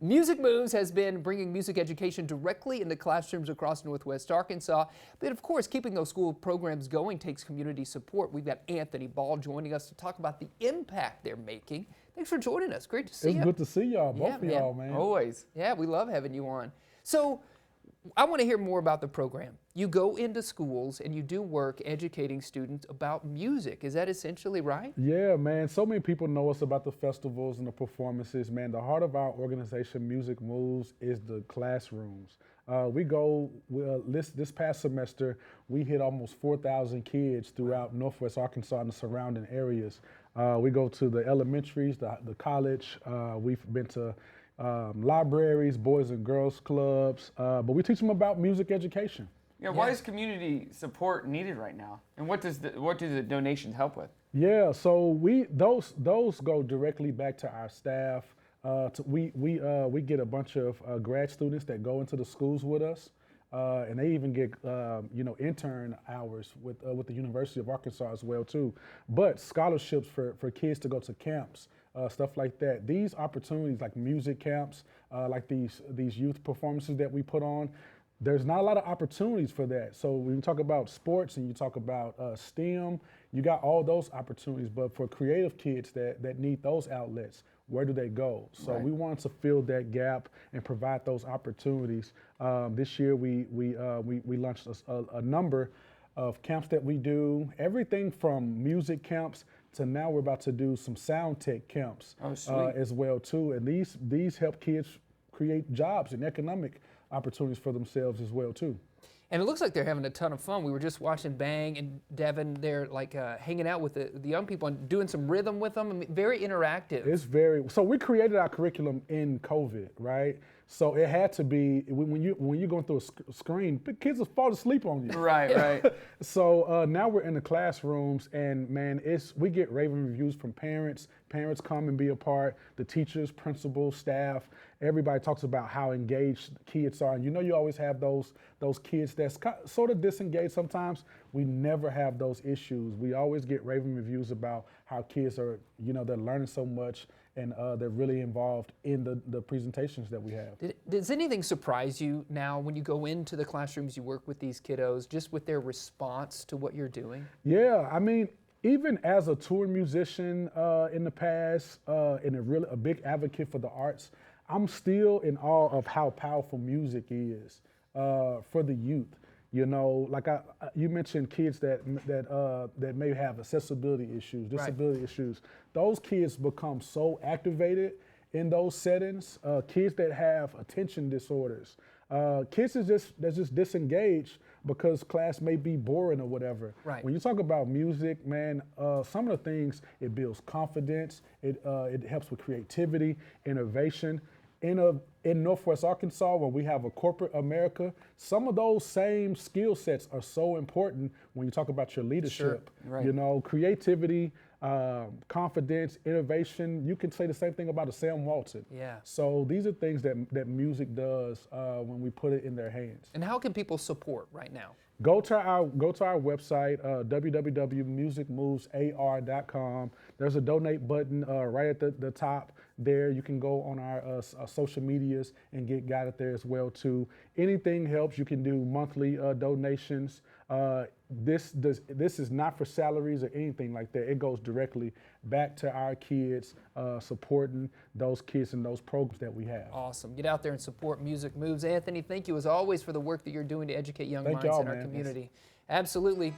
Music Moves has been bringing music education directly into classrooms across Northwest Arkansas. But of course, keeping those school programs going takes community support. We've got Anthony Ball joining us to talk about the impact they're making. Thanks for joining us. Great to see you. It's good to see y'all, both of y'all, man. Always. Yeah, we love having you on. So I want to hear more about the program. You go into schools and you do work educating students about music. Is that essentially right? Yeah, man. So many people know us about the festivals and the performances, man. The heart of our organization, Music Moves, is the classrooms. This past semester, we hit almost 4,000 kids throughout Northwest Arkansas and the surrounding areas. We go to the elementaries, the college. We've been to libraries, boys and girls clubs, but we teach them about music education. Yeah, why is community support needed right now? And what do the donations help with? Yeah, so those go directly back to our staff. We get a bunch of grad students that go into the schools with us, and they even get intern hours with the University of Arkansas as well too. But scholarships for kids to go to camps, stuff like that. These opportunities like music camps, like these youth performances that we put on. There's not a lot of opportunities for that. So when you talk about sports and you talk about STEM, you got all those opportunities. But for creative kids that need those outlets, where do they go? So we wanted to fill that gap and provide those opportunities. This year we launched a number of camps that we do, everything from music camps to now we're about to do some sound tech camps as well too. And these help kids create jobs and economic opportunities for themselves as well too. And it looks like they're having a ton of fun. We were just watching Bang and Devin. They're like hanging out with the young people and doing some rhythm with them. I mean, very interactive. So we created our curriculum in COVID, right? So it had to be, when you're going through a screen, the kids will fall asleep on you. Right. So now we're in the classrooms, and man, we get raving reviews from parents. Parents come and be a part, the teachers, principals, staff. Everybody talks about how engaged kids are. And you always have those kids that's sort of disengaged sometimes. We never have those issues. We always get raving reviews about how kids are, they're learning so much and they're really involved in the presentations that we have. Does anything surprise you now when you go into the classrooms you work with these kiddos, just with their response to what you're doing? Yeah, I mean, even as a touring musician in the past and a big advocate for the arts, I'm still in awe of how powerful music is for the youth. Like you mentioned kids that may have accessibility issues, disability issues. Those kids become so activated in those settings. Kids that have attention disorders, kids that's just disengaged because class may be boring or whatever. Right. When you talk about music, man, some of the things, it builds confidence. It helps with creativity, innovation. In Northwest Arkansas, where we have a corporate America, some of those same skill sets are so important when you talk about your leadership. Sure. Right. Creativity, confidence, innovation. You can say the same thing about a Sam Walton. Yeah. So these are things that music does when we put it in their hands. And how can people support right now? Go to our website, www.musicmovesar.com. There's a donate button right at the top there. You can go on our social medias and get guided there as well too. Anything helps. You can do monthly donations. This is not for salaries or anything like that. It goes directly back to our kids, supporting those kids and those programs that we have. Awesome. Get out there and support Music Moves. Anthony, thank you as always for the work that you're doing to educate young minds in our community. Absolutely.